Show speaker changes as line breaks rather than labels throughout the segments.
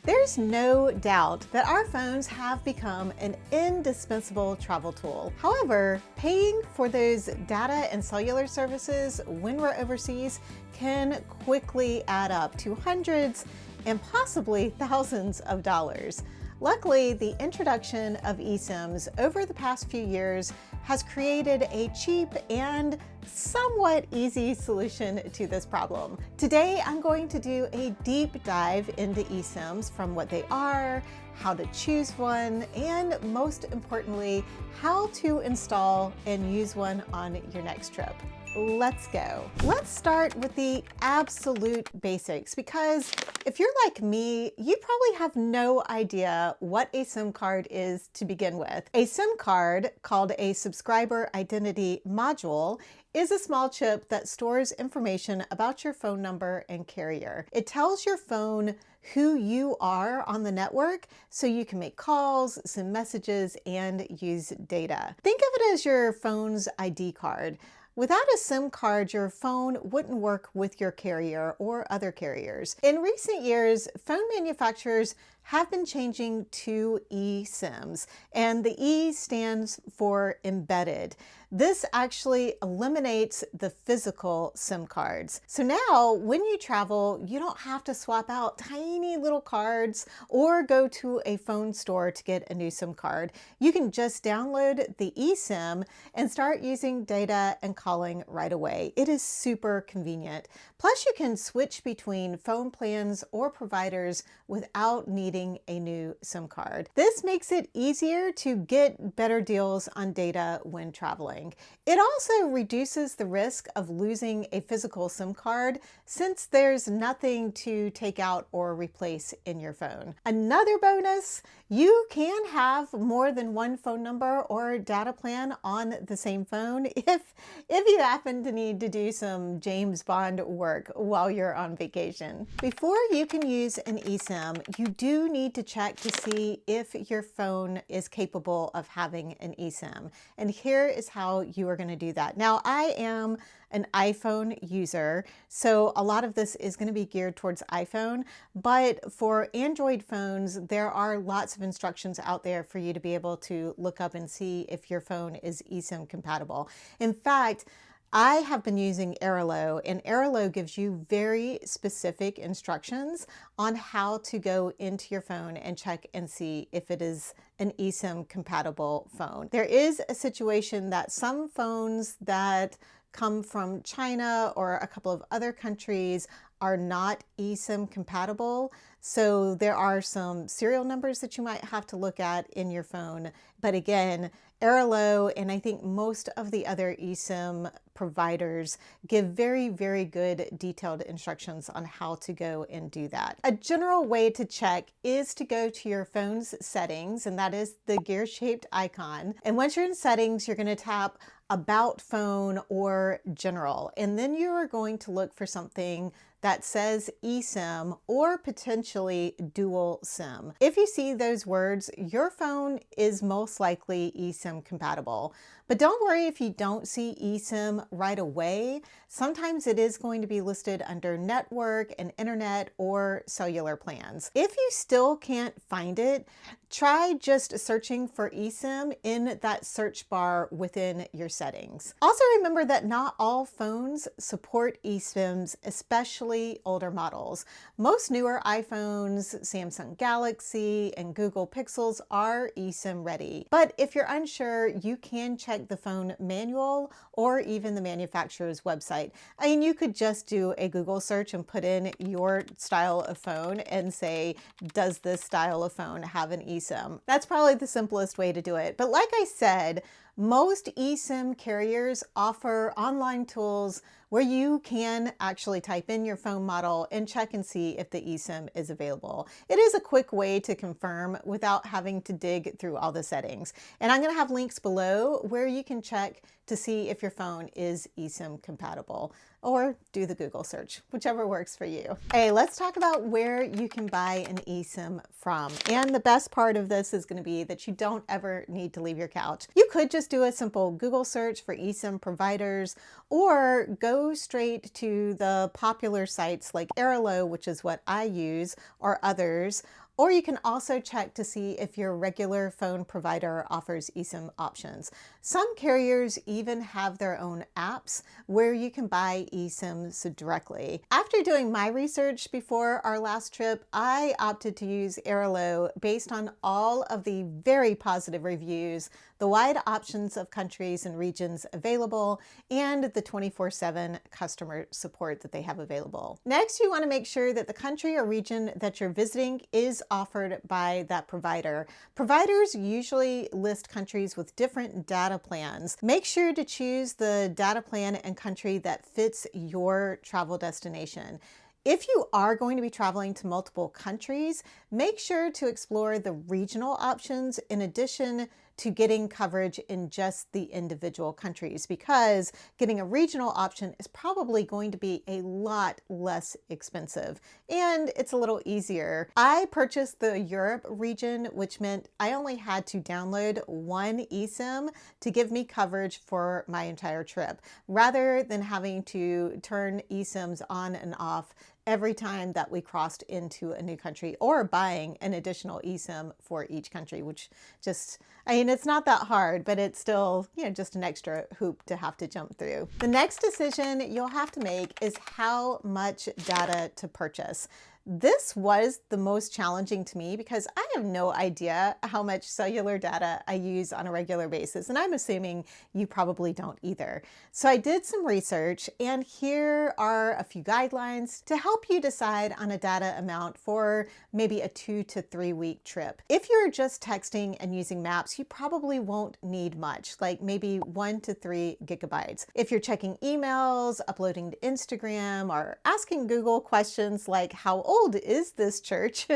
There's no doubt that our phones have become an indispensable travel tool. However, paying for those data and cellular services when we're overseas can quickly add up to hundreds and possibly thousands of dollars. Luckily, the introduction of eSIMs over the past few years has created a cheap and somewhat easy solution to this problem. Today, I'm going to do a deep dive into eSIMs, from what they are, how to choose one, and most importantly, how to install and use one on your next trip. Let's go. Let's start with the absolute basics, because if you're like me, you probably have no idea what a SIM card is to begin with. A SIM card, called a subscriber identity module, is a small chip that stores information about your phone number and carrier. It tells your phone who you are on the network so you can make calls, send messages, and use data. Think of it as your phone's ID card. Without a SIM card, your phone wouldn't work with your carrier or other carriers. In recent years, phone manufacturers have been changing to eSIMs, and the E stands for embedded. This actually eliminates the physical SIM cards. So now when you travel, you don't have to swap out tiny little cards or go to a phone store to get a new SIM card. You can just download the eSIM and start using data and calling right away. It is super convenient. Plus, you can switch between phone plans or providers without needing a new SIM card. This makes it easier to get better deals on data when traveling. It also reduces the risk of losing a physical SIM card, since there's nothing to take out or replace in your phone. Another bonus, you can have more than one phone number or data plan on the same phone if you happen to need to do some James Bond work while you're on vacation. Before you can use an eSIM, you do need to check to see if your phone is capable of having an eSIM. And here is how you are going to do that. Now, I am an iPhone user, so a lot of this is going to be geared towards iPhone, but for Android phones, there are lots of instructions out there for you to be able to look up and see if your phone is eSIM compatible. In fact, I have been using Airalo, and Airalo gives you very specific instructions on how to go into your phone and check and see if it is an eSIM compatible phone. There is a situation that some phones that come from China or a couple of other countries are not eSIM compatible. So there are some serial numbers that you might have to look at in your phone. But again, Airalo and I think most of the other eSIM providers give very, very good detailed instructions on how to go and do that. A general way to check is to go to your phone's settings, and that is the gear-shaped icon. And once you're in settings, you're going to tap About Phone or General, and then you are going to look for something that says eSIM or potentially dual SIM. If you see those words, your phone is most likely eSIM compatible. But don't worry if you don't see eSIM right away. Sometimes it is going to be listed under network and internet or cellular plans. If you still can't find it, try just searching for eSIM in that search bar within your settings. Also remember that not all phones support eSIMs, especially older models. Most newer iPhones, Samsung Galaxy, and Google Pixels are eSIM ready. But if you're unsure, you can check the phone manual or even the manufacturer's website. I mean, you could just do a Google search and put in your style of phone and say, does this style of phone have an eSIM? That's probably the simplest way to do it. But like I said, most eSIM carriers offer online tools where you can actually type in your phone model and check and see if the eSIM is available. It is a quick way to confirm without having to dig through all the settings. And I'm going to have links below where you can check to see if your phone is eSIM compatible, or do the Google search, whichever works for you. Hey, let's talk about where you can buy an eSIM from. And the best part of this is going to be that you don't ever need to leave your couch. You could just do a simple Google search for eSIM providers, or go straight to the popular sites like Airalo, which is what I use, or others. Or you can also check to see if your regular phone provider offers eSIM options. Some carriers even have their own apps where you can buy eSIMs directly. After doing my research before our last trip, I opted to use Airalo based on all of the very positive reviews, the wide options of countries and regions available, and the 24/7 customer support that they have available. Next, you want to make sure that the country or region that you're visiting is offered by that provider. Providers usually list countries with different data plans. Make sure to choose the data plan and country that fits your travel destination. If you are going to be traveling to multiple countries, make sure to explore the regional options in addition to getting coverage in just the individual countries, because getting a regional option is probably going to be a lot less expensive and it's a little easier. I purchased the Europe region, which meant I only had to download one eSIM to give me coverage for my entire trip, rather than having to turn eSIMs on and off every time that we crossed into a new country, or buying an additional eSIM for each country, which just, I mean, it's not that hard, but it's still, just an extra hoop to have to jump through. The next decision you'll have to make is how much data to purchase. This was the most challenging to me because I have no idea how much cellular data I use on a regular basis, and I'm assuming you probably don't either. So I did some research, and here are a few guidelines to help you decide on a data amount for maybe a 2 to 3 week trip. If you're just texting and using maps, you probably won't need much, like maybe 1 to 3 gigabytes. If you're checking emails, uploading to Instagram, or asking Google questions like how old is this church,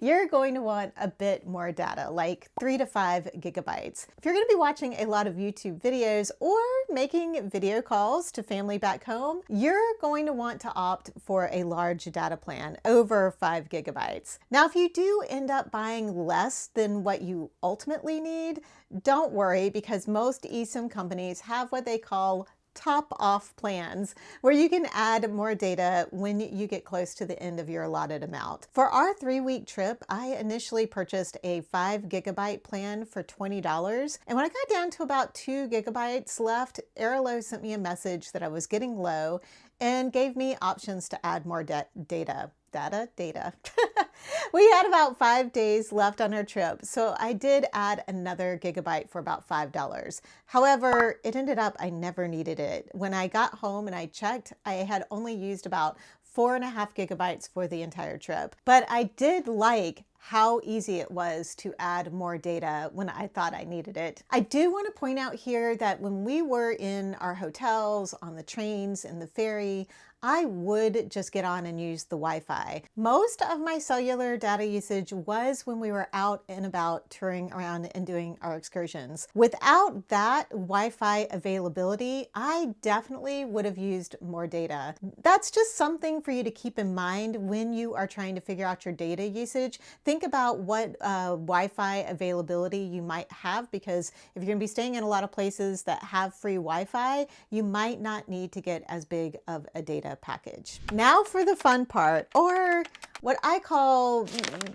you're going to want a bit more data, like 3 to 5 gigabytes. If you're going to be watching a lot of YouTube videos or making video calls to family back home, you're going to want to opt for a large data plan over 5 gigabytes. Now, if you do end up buying less than what you ultimately need, don't worry, because most eSIM companies have what they call top-off plans, where you can add more data when you get close to the end of your allotted amount. For our 3-week trip, I initially purchased a 5 gigabyte plan for $20, and when I got down to about 2 gigabytes left, Airalo sent me a message that I was getting low and gave me options to add more data. We had about 5 days left on our trip, so I did add another gigabyte for about $5. However, it ended up I never needed it. When I got home and I checked, I had only used about 4.5 gigabytes for the entire trip. But I did like how easy it was to add more data when I thought I needed it. I do want to point out here that when we were in our hotels, on the trains, in the ferry, I would just get on and use the Wi-Fi. Most of my cellular data usage was when we were out and about touring around and doing our excursions. Without that Wi-Fi availability, I definitely would have used more data. That's just something for you to keep in mind when you are trying to figure out your data usage. Think about what Wi-Fi availability you might have, because if you're going to be staying in a lot of places that have free Wi-Fi, you might not need to get as big of a data package. Now for the fun part, or what I call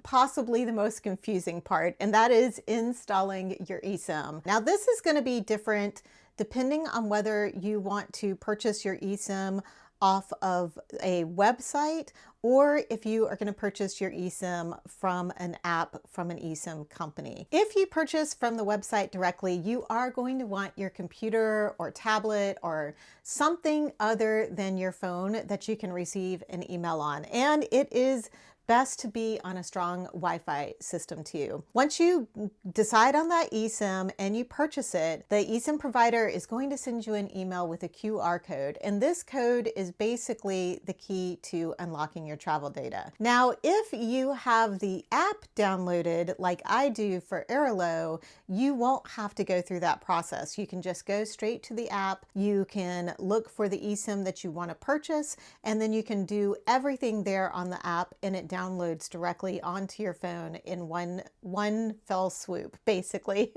possibly the most confusing part, and that is installing your eSIM. Now this is going to be different depending on whether you want to purchase your eSIM off of a website, or if you are going to purchase your eSIM from an app from an eSIM company. If you purchase from the website directly, you are going to want your computer or tablet or something other than your phone that you can receive an email on. And it is best to be on a strong Wi-Fi system too. Once you decide on that eSIM and you purchase it, the eSIM provider is going to send you an email with a QR code, and this code is basically the key to unlocking your travel data. Now, if you have the app downloaded like I do for Airalo, you won't have to go through that process. You can just go straight to the app, you can look for the eSIM that you want to purchase, and then you can do everything there on the app, and it downloads directly onto your phone in one fell swoop, basically.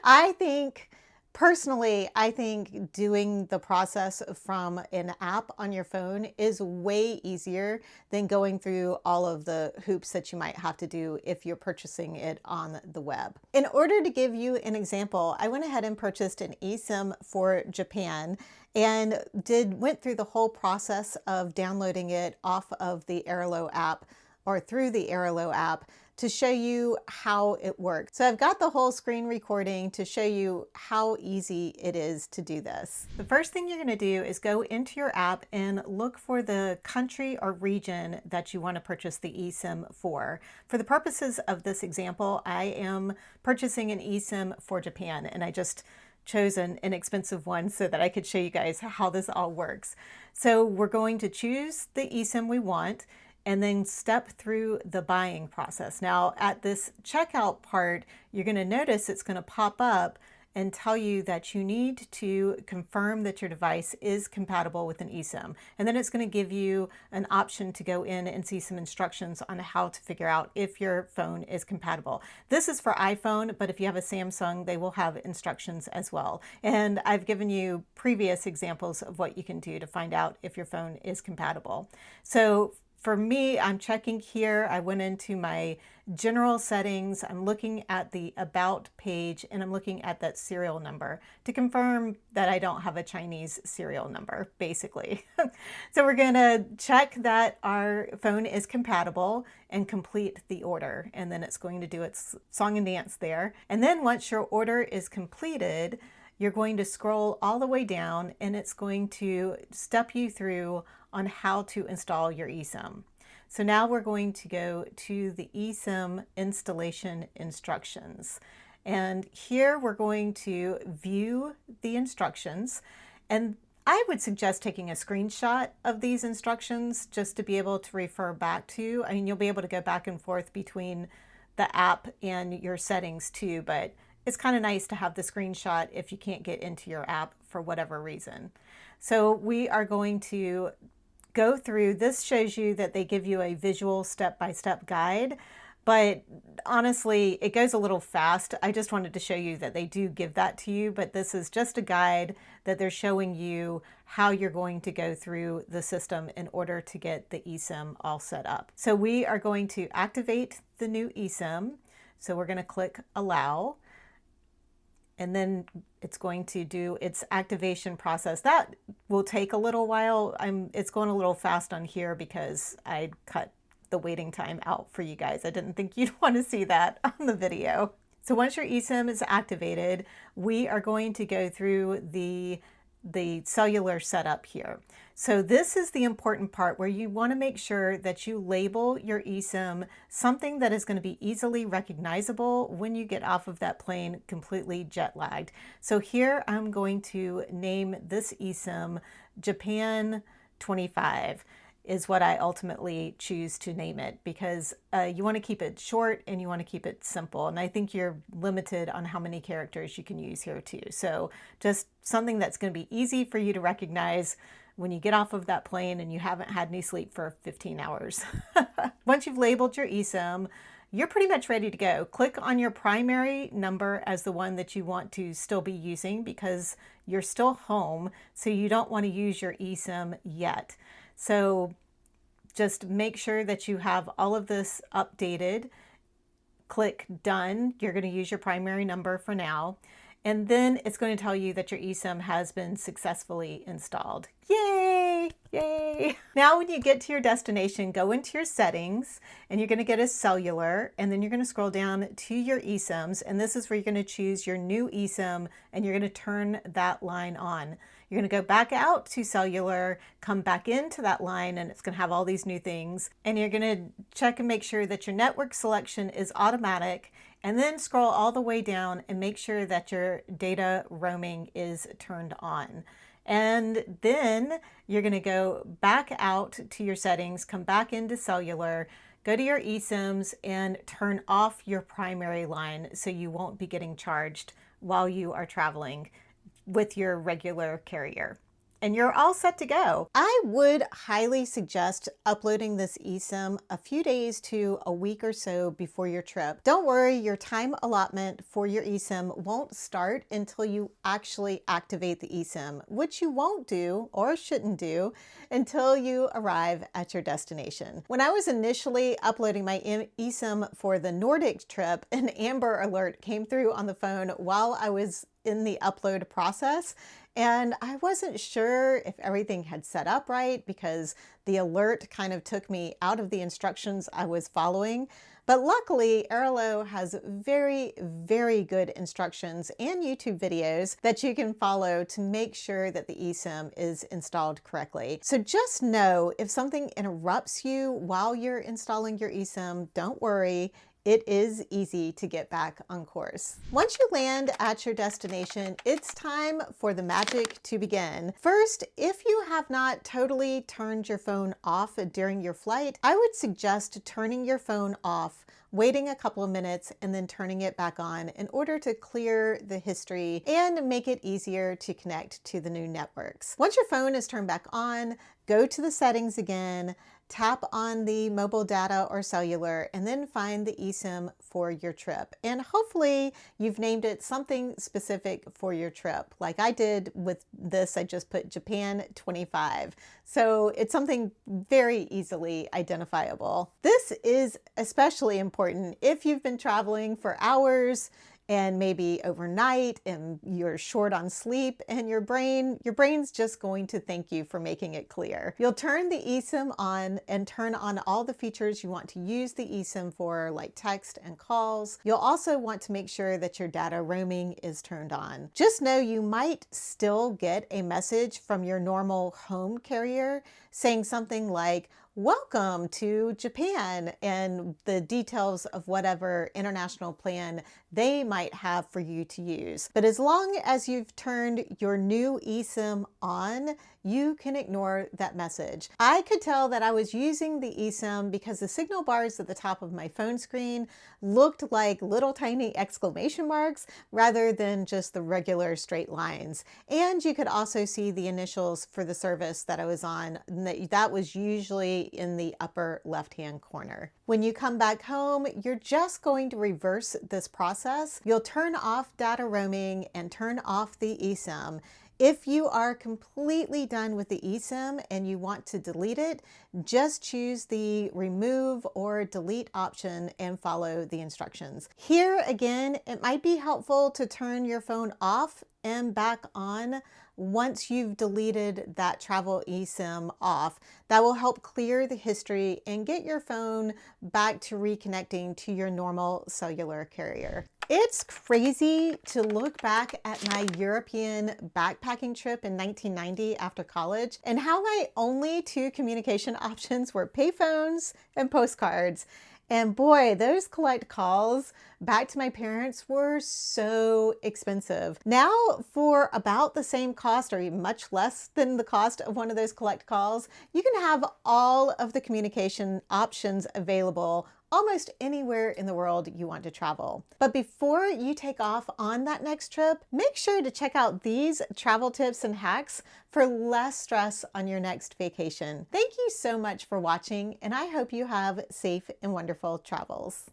I think Personally, I think doing the process from an app on your phone is way easier than going through all of the hoops that you might have to do if you're purchasing it on the web. In order to give you an example, I went ahead and purchased an eSIM for Japan and went through the whole process of downloading it off of the Airlo app or through the Airlo app to show you how it works. So I've got the whole screen recording to show you how easy it is to do this. The first thing you're gonna do is go into your app and look for the country or region that you wanna purchase the eSIM for. For the purposes of this example, I am purchasing an eSIM for Japan, and I just chose an inexpensive one so that I could show you guys how this all works. So we're going to choose the eSIM we want, and then step through the buying process. Now at this checkout part, you're gonna notice it's gonna pop up and tell you that you need to confirm that your device is compatible with an eSIM. And then it's gonna give you an option to go in and see some instructions on how to figure out if your phone is compatible. This is for iPhone, but if you have a Samsung, they will have instructions as well. And I've given you previous examples of what you can do to find out if your phone is compatible. So for me, I'm checking here. I went into my general settings. I'm looking at the About page, and I'm looking at that serial number to confirm that I don't have a Chinese serial number, basically. So we're gonna check that our phone is compatible and complete the order. And then it's going to do its song and dance there. And then once your order is completed, you're going to scroll all the way down, and it's going to step you through on how to install your eSIM. So now we're going to go to the eSIM installation instructions. And here we're going to view the instructions. And I would suggest taking a screenshot of these instructions just to be able to refer back to. I mean, you'll be able to go back and forth between the app and your settings too, but it's kind of nice to have the screenshot if you can't get into your app for whatever reason. So we are going to go through, this shows you that they give you a visual step-by-step guide, but honestly, it goes a little fast. I just wanted to show you that they do give that to you, but this is just a guide that they're showing you how you're going to go through the system in order to get the eSIM all set up. So we are going to activate the new eSIM. So we're going to click Allow. And then it's going to do its activation process. That will take a little while. It's going a little fast on here because I cut the waiting time out for you guys. I didn't think you'd want to see that on the video. So once your eSIM is activated, we are going to go through the cellular setup here. So this is the important part where you want to make sure that you label your eSIM something that is going to be easily recognizable when you get off of that plane completely jet lagged. So here I'm going to name this eSIM Japan 25 is what I ultimately choose to name it, because you want to keep it short and you want to keep it simple. And I think you're limited on how many characters you can use here too. So just something that's going to be easy for you to recognize when you get off of that plane and you haven't had any sleep for 15 hours. Once you've labeled your eSIM, you're pretty much ready to go. Click on your primary number as the one that you want to still be using because you're still home, so you don't want to use your eSIM yet. So just make sure that you have all of this updated. Click Done. You're going to use your primary number for now. And then it's going to tell you that your eSIM has been successfully installed. Yay! Yay! Now when you get to your destination, go into your settings and you're going to get a cellular, and then you're going to scroll down to your eSIMs, and this is where you're going to choose your new eSIM and you're going to turn that line on. You're going to go back out to cellular, come back into that line, and it's going to have all these new things. And you're going to check and make sure that your network selection is automatic, and then scroll all the way down and make sure that your data roaming is turned on. And then you're going to go back out to your settings, come back into cellular, go to your eSIMs and turn off your primary line so you won't be getting charged while you are traveling with your regular carrier. and you're all set to go. I would highly suggest uploading this eSIM a few days to a week or so before your trip. Don't worry, your time allotment for your eSIM won't start until you actually activate the eSIM, which you won't do or shouldn't do until you arrive at your destination. When I was initially uploading my eSIM for the Nordic trip, an Amber Alert came through on the phone while I was in the upload process, and I wasn't sure if everything had set up right because the alert kind of took me out of the instructions I was following. But luckily, Airalo has very, very good instructions and YouTube videos that you can follow to make sure that the eSIM is installed correctly. So just know if something interrupts you while you're installing your eSIM, don't worry. It is easy to get back on course. Once you land at your destination, it's time for the magic to begin. First, if you have not totally turned your phone off during your flight, I would suggest turning your phone off, waiting a couple of minutes, and then turning it back on in order to clear the history and make it easier to connect to the new networks. Once your phone is turned back on, go to the settings again, tap on the mobile data or cellular, and then find the eSIM for your trip. And hopefully you've named it something specific for your trip. Like I did with this, I just put Japan 25. So it's something very easily identifiable. This is especially important if you've been traveling for hours and maybe overnight and you're short on sleep, and your brain's just going to thank you for making it clear. You'll turn the eSIM on and turn on all the features you want to use the eSIM for, like text and calls. You'll also want to make sure that your data roaming is turned on. Just know you might still get a message from your normal home carrier saying something like, "Welcome to Japan," and the details of whatever international plan they might have for you to use. But as long as you've turned your new eSIM on, you can ignore that message. I could tell that I was using the eSIM because the signal bars at the top of my phone screen looked like little tiny exclamation marks rather than just the regular straight lines. And you could also see the initials for the service that I was on. That was usually in the upper left-hand corner. When you come back home, you're just going to reverse this process. You'll turn off data roaming and turn off the eSIM. If you are completely done with the eSIM and you want to delete it, just choose the remove or delete option and follow the instructions. Here again, it might be helpful to turn your phone off and back on once you've deleted that travel eSIM off. That will help clear the history and get your phone back to reconnecting to your normal cellular carrier. It's crazy to look back at my European backpacking trip in 1990 after college and how my only two communication options were payphones and postcards. And boy, those collect calls back to my parents were so expensive. Now, for about the same cost or even much less than the cost of one of those collect calls, you can have all of the communication options available almost anywhere in the world you want to travel. But before you take off on that next trip, make sure to check out these travel tips and hacks for less stress on your next vacation. Thank you so much for watching, and I hope you have safe and wonderful travels.